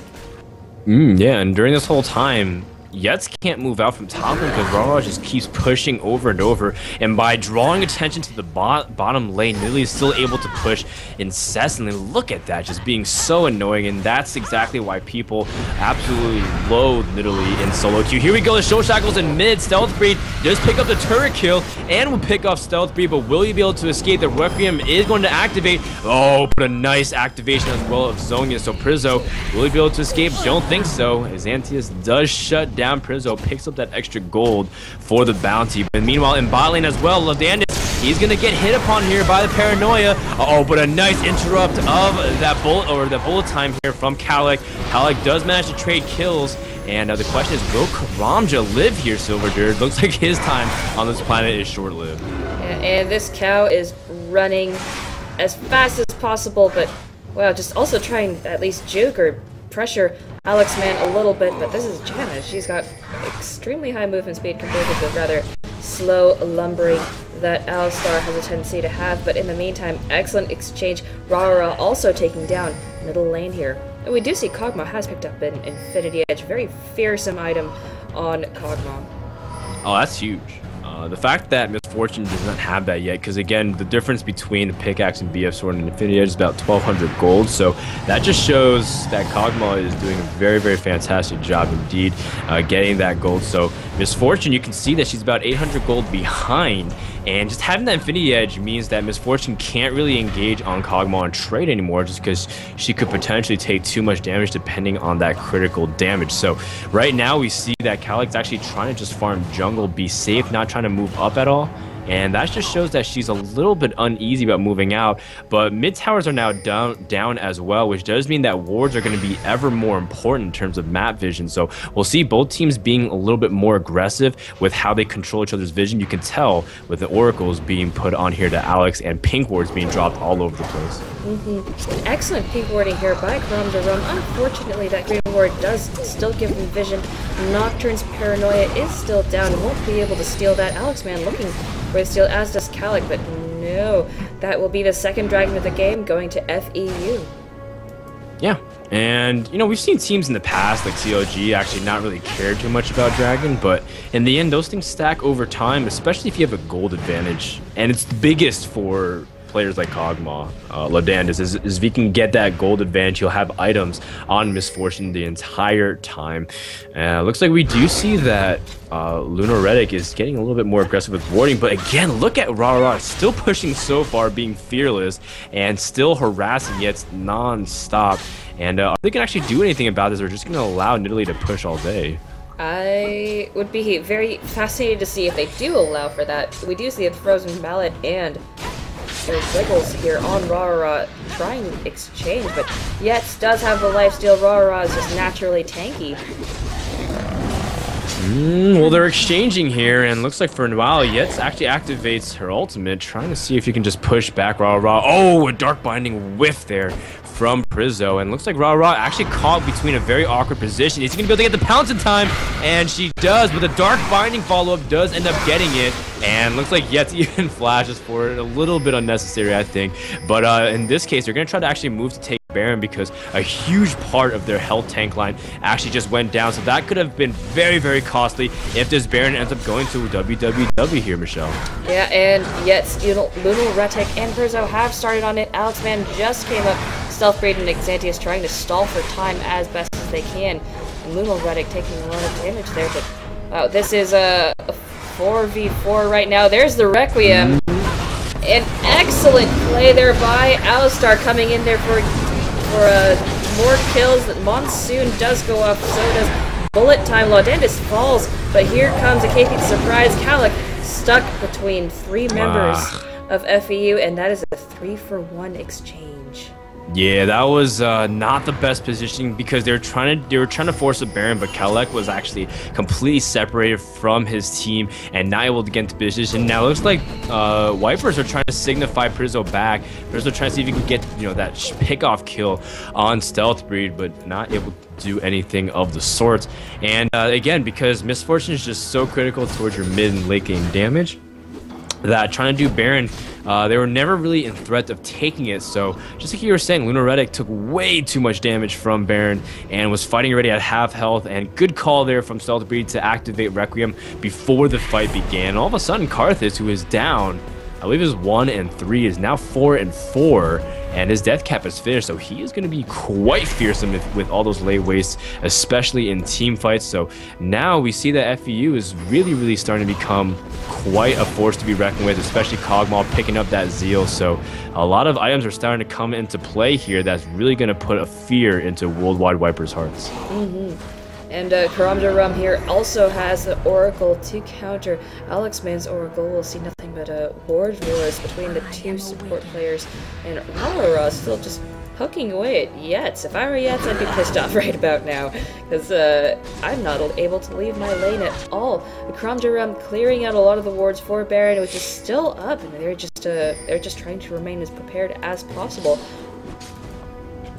Yeah, and during this whole time, Yetz can't move out from top lane because Rara just keeps pushing over and over, and by drawing attention to the bottom lane, Nidalee is still able to push incessantly. Look at that, just being so annoying, and that's exactly why people absolutely loathe Nidalee in solo queue. Here we go, the Show Shackles in mid. Stealth Breed does pick up the turret kill and will pick off Stealth Breed, but will he be able to escape? The Requiem is going to activate. Oh, but a nice activation as well of Zhonya's. So Prizzo, will he be able to escape? Don't think so, as Xanthias does shut down Prizzo, picks up that extra gold for the bounty. But meanwhile, in bot lane as well, Laudandus, he's gonna get hit upon here by the Paranoia. Oh, but a nice interrupt of that bullet time here from Calic. Calic does manage to trade kills, and the question is, will Karamja live here, Silverbeard? Looks like his time on this planet is short-lived. Yeah, and this cow is running as fast as possible, but wow, just also trying to at least juke or pressure Alex Man a little bit, but this is Janna. She's got extremely high movement speed compared to the rather slow lumbering that Alistar has a tendency to have, but in the meantime, excellent exchange. Rara also taking down middle lane here. And we do see Kog'Maw has picked up an Infinity Edge, very fearsome item on Kog'Maw. Oh, that's huge. The fact that Misfortune does not have that yet, because again, the difference between the pickaxe and BF Sword and Infinity Edge is about 1,200 gold, so that just shows that Kog'Maw is doing a very, very fantastic job indeed getting that gold. So Misfortune, you can see that she's about 800 gold behind, and just having that Infinity Edge means that Misfortune can't really engage on Kog'Maw and trade anymore, just because she could potentially take too much damage depending on that critical damage. So right now we see that Calic's actually trying to just farm jungle, be safe, not trying to move up at all, and that just shows that she's a little bit uneasy about moving out. But mid towers are now down as well, which does mean that wards are going to be ever more important in terms of map vision. So we'll see both teams being a little bit more aggressive with how they control each other's vision. You can tell with the oracles being put on here to Alex and pink wards being dropped all over the place. Excellent pink warding here by Karamja. Unfortunately, that green ward does still give him vision. Nocturne's Paranoia is still down, won't be able to steal that. Alex Man looking for the steal, as does Calic, but no. That will be the second dragon of the game, going to FEU. Yeah, and you know, we've seen teams in the past like COG actually not really care too much about Dragon, but in the end those things stack over time, especially if you have a gold advantage, and it's the biggest for players like Kog'Maw. Laudandus is if he can get that gold advantage, he'll have items on Misfortune the entire time. Looks like we do see that Lunar Reddick is getting a little bit more aggressive with warding, but again, look at Rara still pushing so far, being fearless and still harassing Yetz non-stop. And are they gonna actually do anything about this, or just gonna allow Nidalee to push all day? I would be very fascinated to see if they do allow for that. We do see a Frozen Mallet and there's Wiggles here on Rara trying to exchange, but Yetz does have the lifesteal. Rara is just naturally tanky. Well, they're exchanging here, and looks like for a while, Yetz actually activates her ultimate, trying to see if you can just push back Rara. Oh, a Dark Binding whiff there from Prizzo, and looks like Ra actually caught between a very awkward position. Is he gonna be able to get the pounce in time? And she does, but the Dark Binding follow-up does end up getting it, and looks like Yetz even flashes for it. A little bit unnecessary, I think, but in this case, they're gonna try to actually move to take Baron because a huge part of their health tank line actually just went down, so that could have been very, very costly if this Baron ends up going to WWW here, Michelle. Yeah, and yet Lunaretic and Prizzo have started on it. Alex Man just came up. Stealth Braid and Xantius trying to stall for time as best as they can. And Lunaretic taking a lot of damage there, but wow, this is a 4v4 right now. There's the Requiem. An excellent play there by Alistar coming in there for more kills. Monsoon does go up, so does Bullet Time. Laudandus falls, but here comes a KP surprise. Kalik stuck between 3 members of FEU, and that is a 3-for-1 exchange. Yeah, that was not the best positioning because they were trying to force a Baron, but Kalek was actually completely separated from his team and not able to get into position. Now it looks like Wipers are trying to signify Prizzo back. Prizzo trying to see if he can get that pick-off kill on Stealth Breed, but not able to do anything of the sort. And again, because Misfortune is just so critical towards your mid and late game damage, that trying to do Baron, they were never really in threat of taking it. So just like you were saying, Lunaretic took way too much damage from Baron and was fighting already at half health, and good call there from Stealth Breed to activate Requiem before the fight began. All of a sudden, Karthus, who is down, I believe it was 1 and 3, is now 4 and 4, and his death cap is finished, so he is going to be quite fearsome with all those lay wastes, especially in team fights. So now we see that FEU is really starting to become quite a force to be reckoned with, especially Kog'Maw picking up that Zeal. So a lot of items are starting to come into play here that's really going to put a fear into Worldwide Wipers' hearts. And Karamja Rum here also has the Oracle to counter Alex Man's Oracle. We'll see nothing but Ward Wars between the two support players, and Rara still just poking away at Yetz. If I were Yetz, I'd be pissed off right about now, because I'm not able to leave my lane at all. Karamja Rum clearing out a lot of the wards for Baron, which is still up, and they're just trying to remain as prepared as possible.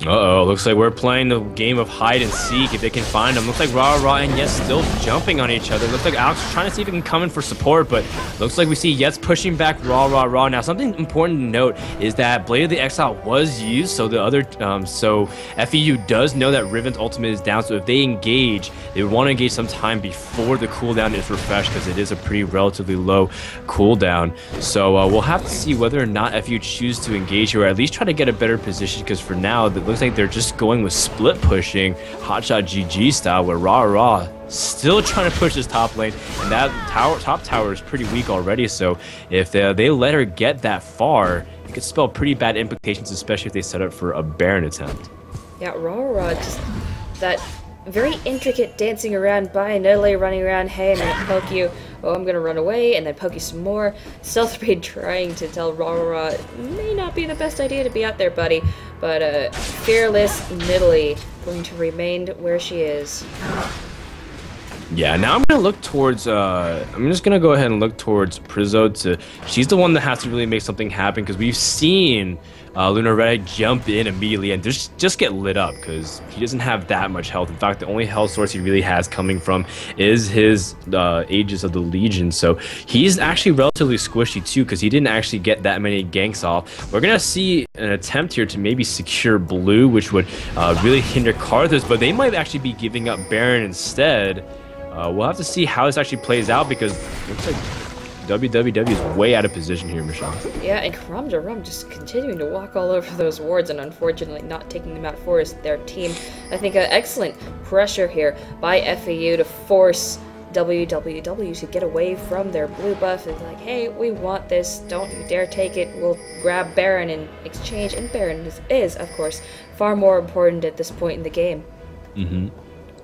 Uh-oh, looks like we're playing the game of hide and seek if they can find them. Looks like Ra and Yetz still jumping on each other. Looks like Alex is trying to see if he can come in for support, but looks like we see Yetz pushing back Ra. Now, something important to note is that Blade of the Exile was used, so the other, so FEU does know that Riven's ultimate is down, so if they engage, they would want to engage sometime before the cooldown is refreshed, because it is a pretty relatively low cooldown. So we'll have to see whether or not FEU choose to engage here, or at least try to get a better position, because for now, it looks like they're just going with split pushing, hotshot GG style, where Ra still trying to push his top lane, and that top tower is pretty weak already. So if they let her get that far, it could spell pretty bad implications, especially if they set up for a Baron attempt. Yeah, Ra just that very intricate dancing around by Nidalee running around. Hey, I'm gonna poke you. Oh, I'm gonna run away and then poke you some more. Stealth Raid trying to tell Ra may not be the best idea to be out there, buddy. But fearless Nidalee going to remain where she is. Yeah, now I'm gonna look towards. I'm just gonna go ahead and look towards Prizzo. She's the one that has to really make something happen, because we've seen Lunaretic jump in immediately and just get lit up, because he doesn't have that much health. In fact, the only health source he really has coming from is his Aegis of the Legion. So he's actually relatively squishy too, because he didn't actually get that many ganks off. We're gonna see an attempt here to maybe secure blue, which would really hinder Karthus, but they might actually be giving up Baron instead. We'll have to see how this actually plays out, because it looks like WWW is way out of position here, Michelle. Yeah, and Karamja Rum just continuing to walk all over those wards and unfortunately not taking them out for their team. I think excellent pressure here by FEU to force WWW to get away from their blue buff. It's like, hey, we want this, don't you dare take it, we'll grab Baron in exchange, and Baron is of course, far more important at this point in the game.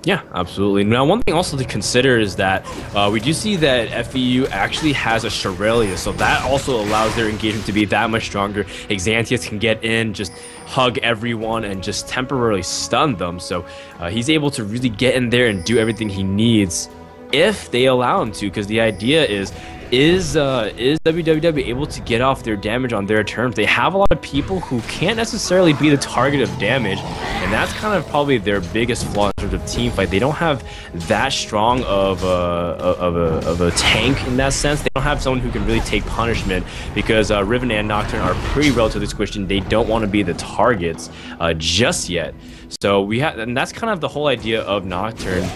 Yeah, absolutely. Now, one thing also to consider is that we do see that FEU actually has a Shirellia, so that also allows their engagement to be that much stronger. Xantius can get in, just hug everyone, and just temporarily stun them. So he's able to really get in there and do everything he needs if they allow him to, because the idea is is WWW able to get off their damage on their terms? They have a lot of people who can't necessarily be the target of damage, and that's kind of probably their biggest flaw in terms of team fight. They don't have that strong of a tank in that sense. They don't have someone who can really take punishment because Riven and Nocturne are pretty relatively squished, and they don't want to be the targets just yet. So and that's kind of the whole idea of Nocturne.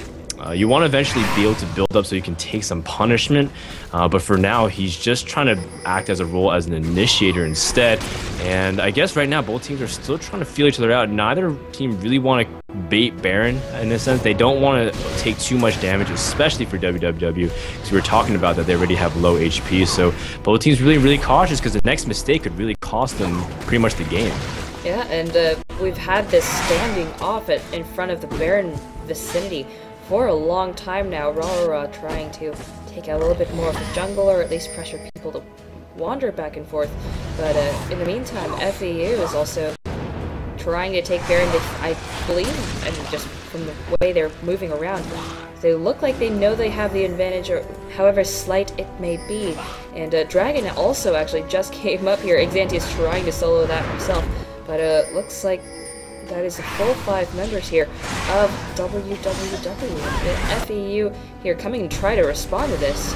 You want to eventually be able to build up so you can take some punishment, but for now he's just trying to act as a role as an initiator instead. And I guess right now both teams are still trying to feel each other out. Neither team really want to bait Baron in a sense. They don't want to take too much damage, especially for WWW, because we were talking about that they already have low HP. So both teams really cautious because the next mistake could really cost them pretty much the game. Yeah, and we've had this standing off in front of the Baron vicinity for a long time now. Rara trying to take out a little bit more of the jungle, or at least pressure people to wander back and forth. But in the meantime, FEU is also trying to take Baron. I believe, and just from the way they're moving around, they look like they know they have the advantage, or however slight it may be. And Dragon also actually just came up here. Xantius trying to solo that himself, but looks like that is the full 5 members here of WWW. The FEU here coming to try to respond to this.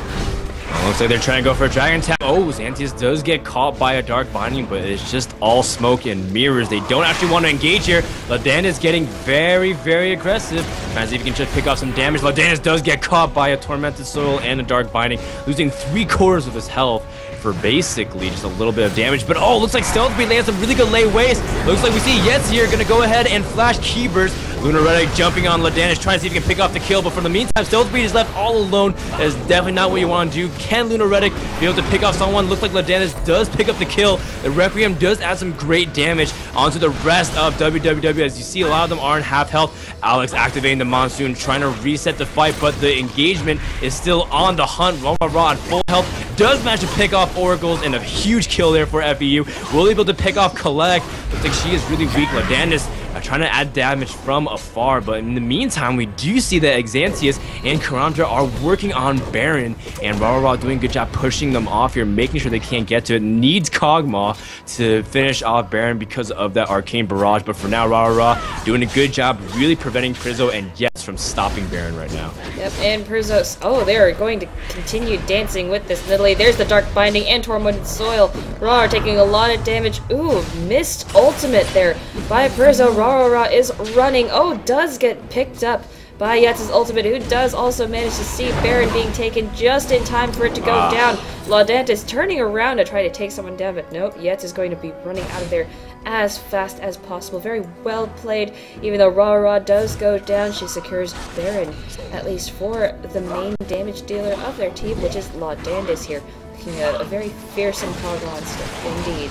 Looks like they're trying to go for a Dragon Tap. Oh, Xantius does get caught by a Dark Binding, but it's just all smoke and mirrors. They don't actually want to engage here. Ladan is getting very aggressive. Trying to see if he can just pick off some damage. Ladan does get caught by a Tormented Soil and a Dark Binding, losing 3/4 of his health for basically just a little bit of damage. But oh, looks like Stealth Beat lands some really good lay waste. Looks like we see Yetz here gonna go ahead and flash Keyburst. Lunaredic jumping on Ladan, trying to see if he can pick off the kill, but for the meantime, Stealth Beat is left all alone. That is definitely not what you want to do. Can Lunaredic be able to pick off someone? Looks like Ladan does pick up the kill. The Requiem does add some great damage onto the rest of WWW. As you see, a lot of them are in half health. Alex activating the Monsoon, trying to reset the fight, but the engagement is still on the hunt. Ra at full health does manage to pick off Oracles, and a huge kill there for FEU. Will be able to pick off Collect. Looks like she is really weak. Ladan is trying to add damage from afar, but in the meantime, we do see that Xantius and Karamja are working on Baron, and Ra doing a good job pushing them off here, making sure they can't get to it. Needs Kog'Maw to finish off Baron because of that Arcane Barrage, but for now, Ra doing a good job really preventing Prizzo and Yetz from stopping Baron right now. Yep, and Prizzo, oh, they're going to continue dancing with this middle lane. There's the Dark Binding and Tormented Soil. Ra taking a lot of damage. Ooh, missed ultimate there by Prizzo. Ra is running. Oh, does get picked up by Yetz's ultimate, who does also manage to see Baron being taken just in time for it to go down. Laudant is turning around to try to take someone down, but nope, Yetz is going to be running out of there as fast as possible. Very well played. Even though Ra does go down, she secures Baron, at least for the main damage dealer of their team, which is Laudandis here. Looking at a very fearsome Kog'Maw indeed.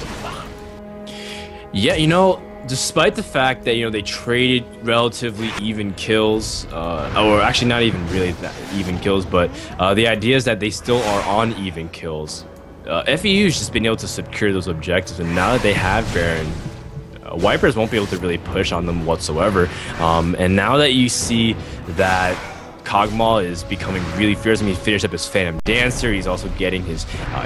Yeah, you know, despite the fact that, you know, they traded relatively even kills, or actually not even really that even kills, but the idea is that they still are on even kills. FEU's just been able to secure those objectives, and now that they have Baron, Wipers won't be able to really push on them whatsoever. And now that you see that Kog'Maw is becoming really fierce. I mean, he finished up his Phantom Dancer. He's also getting his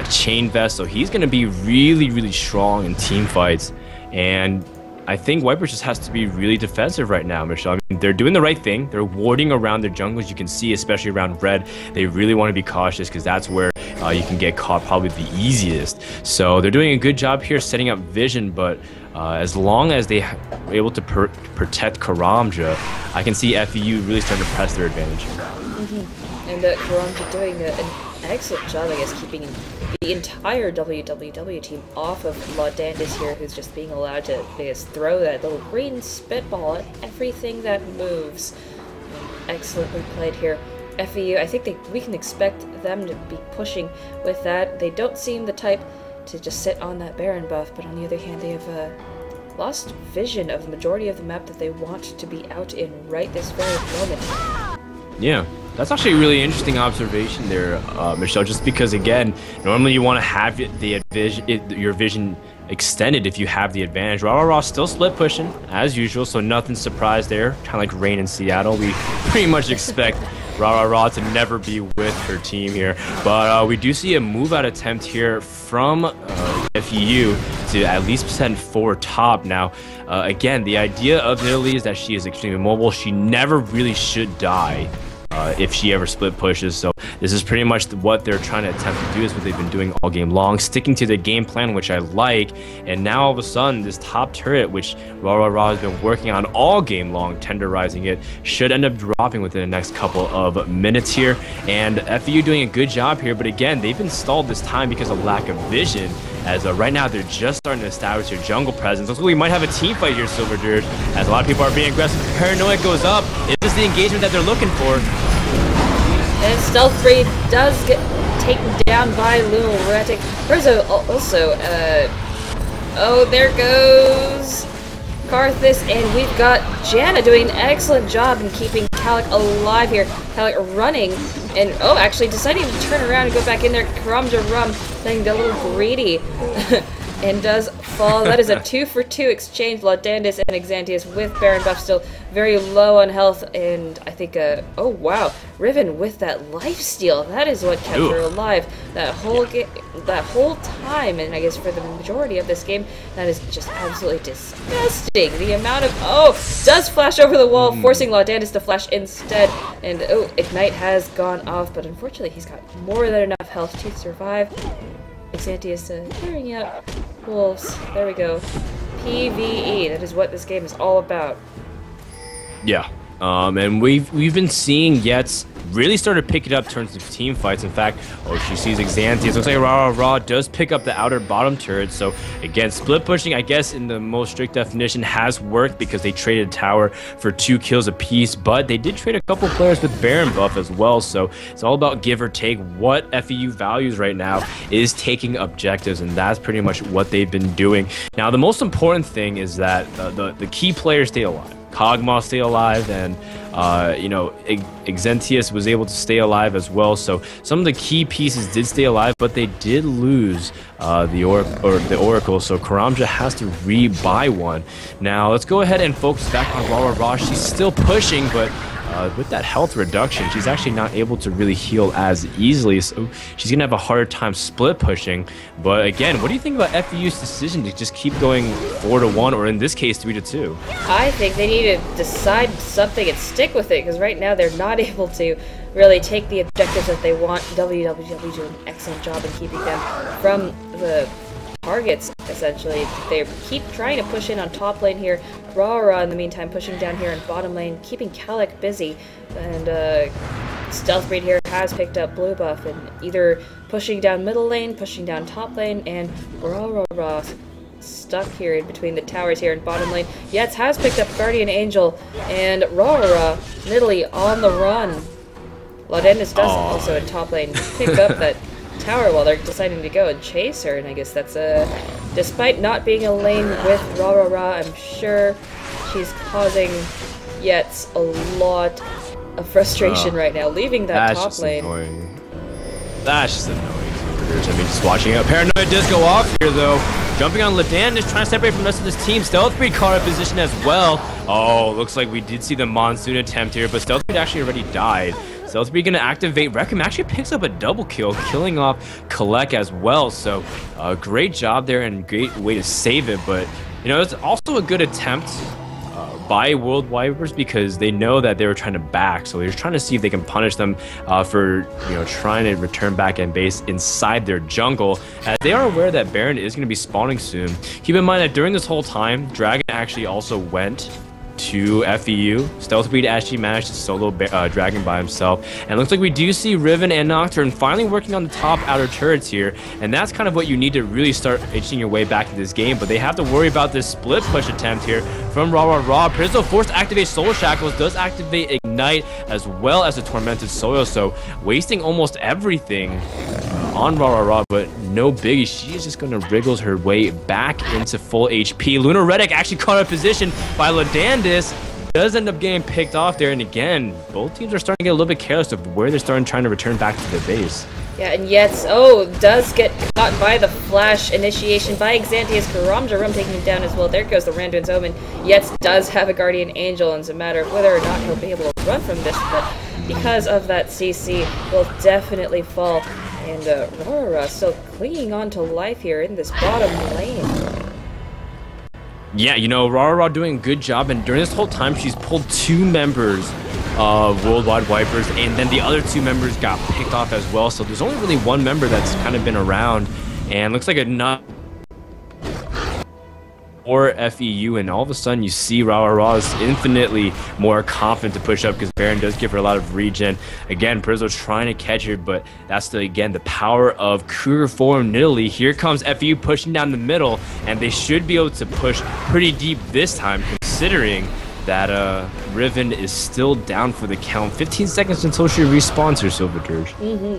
Chain Vest, so he's going to be really strong in team fights. And I think Wipers just has to be really defensive right now, Michelle. I mean, they're doing the right thing. They're warding around their jungles. You can see, especially around red, they really want to be cautious because that's where you can get caught probably the easiest. So they're doing a good job here setting up vision, but as long as they are able to protect Karamja, I can see FEU really starting to press their advantage. And Karamja doing an excellent job, I guess, keeping the entire WWW team off of Laudandis here, who's just being allowed to, I guess, throw that little green spitball at everything that moves. Excellently played here. FEU, I think we can expect them to be pushing with that. They don't seem the type to just sit on that Baron buff, but on the other hand, they have lost vision of the majority of the map that they want to be out in right this very moment. Yeah, that's actually a really interesting observation there, Michelle, just because, again, normally you want to have your vision extended if you have the advantage. Ra still split pushing, as usual, so nothing surprised there. Kind of like rain in Seattle. We pretty much expect Rah to never be with her team here. But we do see a move out attempt here from FEU to at least send 4 top. Now, again, the idea of Nidalee is that she is extremely mobile. She never really should die if she ever split pushes. So this is pretty much what they're trying to attempt to do, is what they've been doing all game long, sticking to the game plan, which I like. And now all of a sudden, this top turret, which Rah has been working on all game long, tenderizing it, should end up dropping within the next couple of minutes here. And FEU doing a good job here, but again, they've been stalled this time because of lack of vision, as right now they're just starting to establish their jungle presence. Looks like we might have a team fight here, Silver Dirge, as a lot of people are being aggressive. Paranoia goes up. Is this the engagement that they're looking for? And Stealth 3 does get taken down by Lunatic. Rizzo also, oh, there goes Karthus, and we've got Janna doing an excellent job in keeping Calic alive here. Calic running, and oh, actually deciding to turn around and go back in there. Karamja Rum playing a little greedy. And does fall. That is a 2-for-2 exchange. Laudandis and Exantius with Baron buff still very low on health. And I think, oh wow, Riven with that lifesteal. That is what kept her alive that whole time. And I guess for the majority of this game, that is just absolutely disgusting. The amount of, oh, does flash over the wall, forcing Laudandis to flash instead. And oh, Ignite has gone off, but unfortunately he's got more than enough health to survive. Exantius clearing out wolves. There we go. PvE. That is what this game is all about. Yeah. And we've been seeing Yetz really started picking up turns of team fights. In fact, oh, she sees Exantius. Looks like Rah does pick up the outer bottom turret. So again, split pushing, I guess in the most strict definition, has worked because they traded a tower for 2 kills apiece. But they did trade a couple players with Baron buff as well. So it's all about give or take. What FEU values right now is taking objectives, and that's pretty much what they've been doing. Now, the most important thing is that the key players stay alive. Kog'Maw stay alive, and you know, Exantius was able to stay alive as well. So some of the key pieces did stay alive, but they did lose the Oracle. So Karamja has to re-buy one. Now let's go ahead and focus back on Rah. She's still pushing, but with that health reduction, she's actually not able to really heal as easily, so she's gonna have a harder time split pushing. But again, what do you think about FEU's decision to just keep going 4-1, or in this case 3-2? I think they need to decide something and stick with it, because right now they're not able to really take the objectives that they want. WWW doing an excellent job in keeping them from the targets, essentially. They keep trying to push in on top lane here. Rah in the meantime pushing down here in bottom lane, keeping Calic busy. And Stealth Breed here has picked up blue buff and either pushing down middle lane, pushing down top lane, and Rah stuck here in between the towers here in bottom lane. Yetz has picked up Guardian Angel, and Rah Nidalee on the run. Laudandis does also in top lane pick up that tower while they're deciding to go and chase her, and I guess that's despite not being a lane with Rah, I'm sure she's causing Yetz a lot of frustration right now, leaving that top lane. Annoying. That's just annoying. I mean, just watching it. Paranoia does go off here, though. Jumping on Laudandis, trying to separate from the rest of this team. Stealth Breed caught a position as well. Oh, looks like we did see the Monsoon attempt here, but Stealth Breed actually already died. Stealth Breed gonna activate Reckham, actually picks up a double kill, killing off Kalek as well. So, great job there and great way to save it. But, you know, it's also a good attempt by World Wipers because they know that they were trying to back. So they're trying to see if they can punish them for, you know, trying to return back and base inside their jungle, as they are aware that Baron is going to be spawning soon. Keep in mind that during this whole time, Dragon actually also went to FEU. Stealth Breed actually managed to solo Dragon by himself. And it looks like we do see Riven and Nocturne finally working on the top outer turrets here. And that's kind of what you need to really start itching your way back to this game. But they have to worry about this split push attempt here from Rah. Prizzo forced to activate Soul Shackles, does activate Ignite as well as the Tormented Soil. So wasting almost everything on Rah, but no biggie. She is just going to wriggle her way back into full HP. Lunatic actually caught a position by Laudandis. Does end up getting picked off there, and again, both teams are starting to get a little bit careless of where they're trying to return back to their base. Yeah, and Yetz, does get caught by the flash initiation by Xantius. Karamjarum taking him down as well. There goes the Randuin's Omen. Yetz does have a Guardian Angel, and it's a matter of whether or not he'll be able to run from this, but because of that CC, will definitely fall. And Rara still clinging on to life here in this bottom lane. Yeah, you know, Rara doing a good job, and during this whole time, she's pulled 2 members of Worldwide Wipers, and then the other 2 members got picked off as well, so there's only really 1 member that's kind of been around, and looks like a not or FEU, and all of a sudden you see Rara is infinitely more confident to push up because Baron does give her a lot of regen. Again, Prizzo's trying to catch her, but that's again the power of Kruger form Nidalee. Here comes FEU pushing down the middle, and they should be able to push pretty deep this time, considering that Riven is still down for the count. 15 seconds until she respawns her Silver Dirge.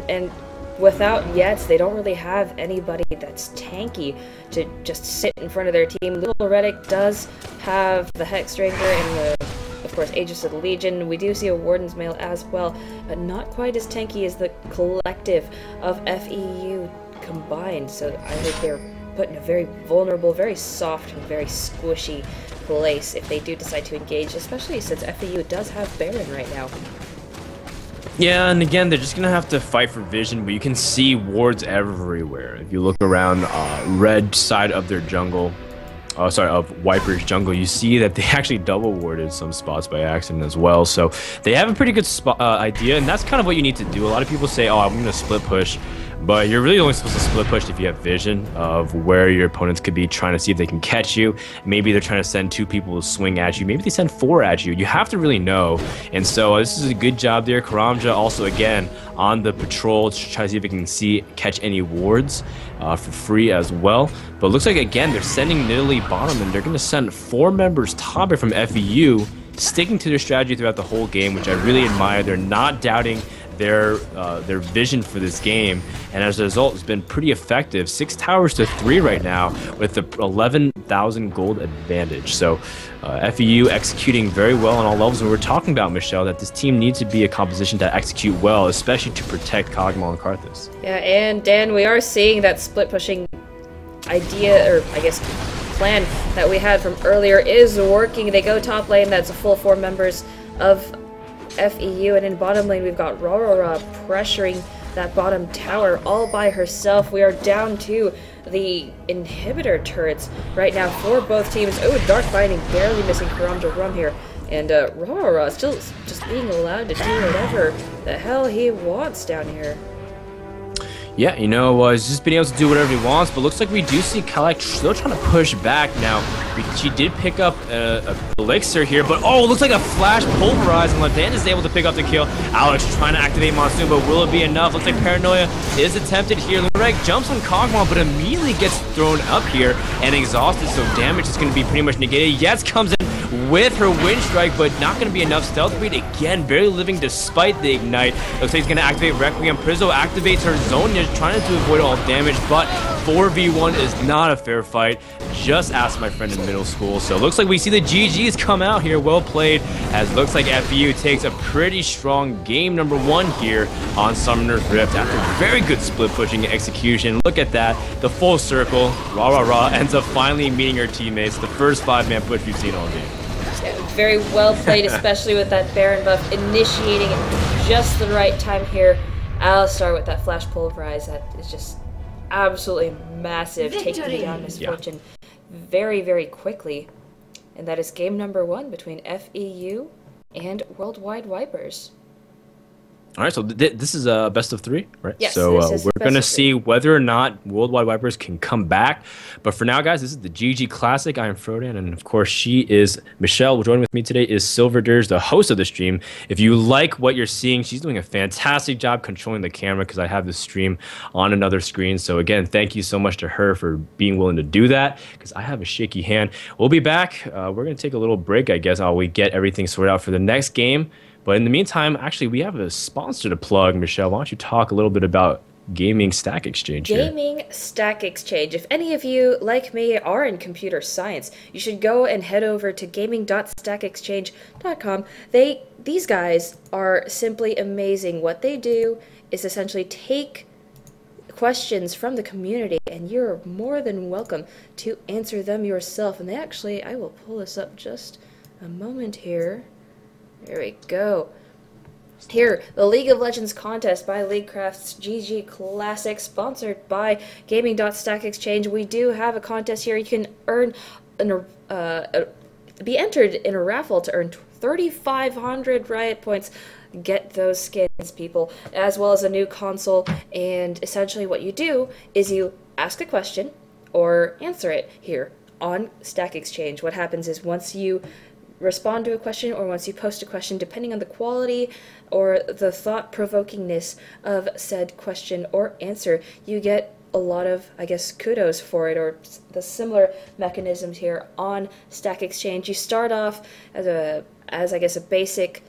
And without Yetz, they don't really have anybody that's tanky to just sit in front of their team. Little Reddick does have the Hex Ranger and of course, Aegis of the Legion. We do see a Warden's Mail as well, but not quite as tanky as the collective of FEU combined. So I think they're put in a very vulnerable, very soft, and very squishy place if they do decide to engage, especially since FEU does have Baron right now. Yeah, and again, they're just going to have to fight for vision, but you can see wards everywhere. If you look around red side of their jungle, of Wiper's jungle, you see that they actually double warded some spots by accident as well. So they have a pretty good idea, and that's kind of what you need to do. A lot of people say, oh, I'm going to split push. But you're really only supposed to split push if you have vision of where your opponents could be trying to see if they can catch you. Maybe they're trying to send 2 people to swing at you. Maybe they send 4 at you. You have to really know. And so this is a good job there. Karamja also, again, on the patrol to try to see if they can catch any wards for free as well. But it looks like, again, they're sending Nidalee bottom, and they're going to send 4 members top from FEU, sticking to their strategy throughout the whole game, which I really admire. They're not doubting their vision for this game, and as a result, it's been pretty effective. 6 towers to 3 right now with the 11,000 gold advantage. So FEU executing very well on all levels, and we're talking about, Michelle, that this team needs to be a composition to execute well, especially to protect Kog'Maw and Karthus. Yeah, and Dan, we are seeing that split pushing idea, or I guess plan that we had from earlier is working. They go top lane, that's a full 4 members of FEU, and in bottom lane we've got Rara pressuring that bottom tower all by herself. We are down to the inhibitor turrets right now for both teams. Oh, Dark Binding barely missing Karamjarum here, and Rara still just being allowed to do whatever the hell he wants down here. Yeah, you know, he's just been able to do whatever he wants, but looks like we do see Kalak still trying to push back now. She did pick up a elixir here, but looks like a flash pulverized, and Levan is able to pick up the kill. Alex trying to activate Monsoon, but will it be enough? Looks like Paranoia is attempted here. Lurek jumps on Kog'Maw, but immediately gets thrown up here and exhausted, so damage is going to be pretty much negated. Yetz comes in with her Wind Strike, but not going to be enough. Stealth Beat again, barely living despite the Ignite. Looks like he's going to activate Requiem. Prizzo activates her Zonia, trying to avoid all damage, but 4v1 is not a fair fight. Just asked my friend in middle school. So looks like we see the GGs come out here. Well played, as looks like FEU takes a pretty strong game number 1 here on Summoner's Rift after very good split pushing execution. Look at that, the full circle. Rara ends up finally meeting her teammates. The first 5-man push we've seen all game. Yeah, very well played, especially with that Baron buff initiating at just the right time here. Alistar with that flash pulverize, that is just absolutely massive, taking down Misfortune very, very quickly. And that is game number 1 between FEU and Worldwide Wipers. All right, so this is a best of 3, right? Yes, so we're going to see whether or not Worldwide Wipers can come back. But for now, guys, this is the ggClassic. I am Frodan, and of course, she is Michelle. Joining with me today is Silver Dirge, the host of the stream. If you like what you're seeing, she's doing a fantastic job controlling the camera because I have the stream on another screen. So again, thank you so much to her for being willing to do that because I have a shaky hand. We'll be back. We're going to take a little break, I guess, while we get everything sorted out for the next game. But in the meantime, actually, we have a sponsor to plug. Michelle, why don't you talk a little bit about Gaming Stack Exchange here? Gaming Stack Exchange. If any of you, like me, are in computer science, you should go and head over to gaming.stackexchange.com. These guys are simply amazing. What they do is essentially take questions from the community, and you're more than welcome to answer them yourself. And they actually, I will pull this up just a moment here. There we go. Here, the League of Legends contest by LeagueCraft's ggClassic, sponsored by Gaming.StackExchange. We do have a contest here. You can earn be entered in a raffle to earn 3,500 Riot points. Get those skins, people, as well as a new console. And essentially what you do is you ask a question or answer it here on StackExchange. What happens is once you respond to a question or once you post a question, depending on the quality or the thought-provokingness of said question or answer, you get a lot of, I guess, kudos for it, or the similar mechanisms here on StackExchange. You start off as I guess a basic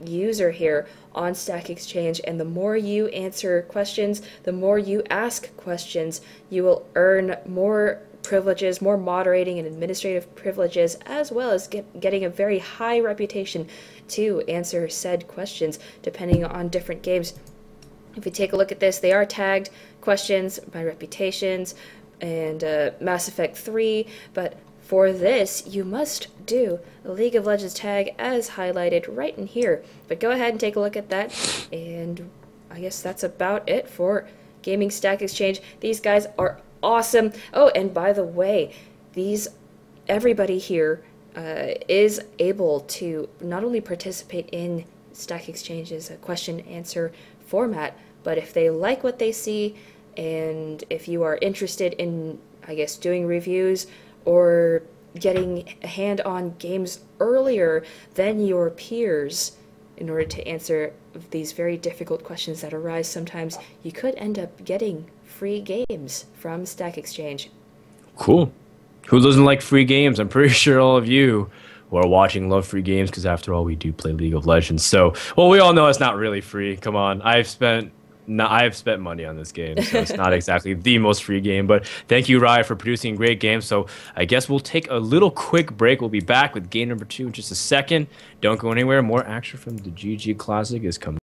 user here on StackExchange, and the more you answer questions, the more you ask questions, you will earn more privileges, more moderating and administrative privileges, as well as getting a very high reputation to answer said questions depending on different games. If you take a look at this, they are tagged questions by reputations and Mass Effect 3, but for this, you must do a League of Legends tag as highlighted right in here. But go ahead and take a look at that, and I guess that's about it for Gaming Stack Exchange. These guys are awesome. Oh, and by the way, everybody here is able to not only participate in Stack Exchange's question-answer format, but if they like what they see, and if you are interested in, I guess, doing reviews or getting a hand on games earlier than your peers in order to answer these very difficult questions that arise sometimes, you could end up getting free games from Stack Exchange. Cool. Who doesn't like free games? I'm pretty sure all of you who are watching love free games, because after all, we do play League of Legends. So, well, we all know it's not really free. Come on. I've spent money on this game, so it's not exactly the most free game. But thank you, Riot, for producing a great game. So I guess we'll take a little quick break. We'll be back with game number 2 in just a second. Don't go anywhere. More action from the ggClassic is coming.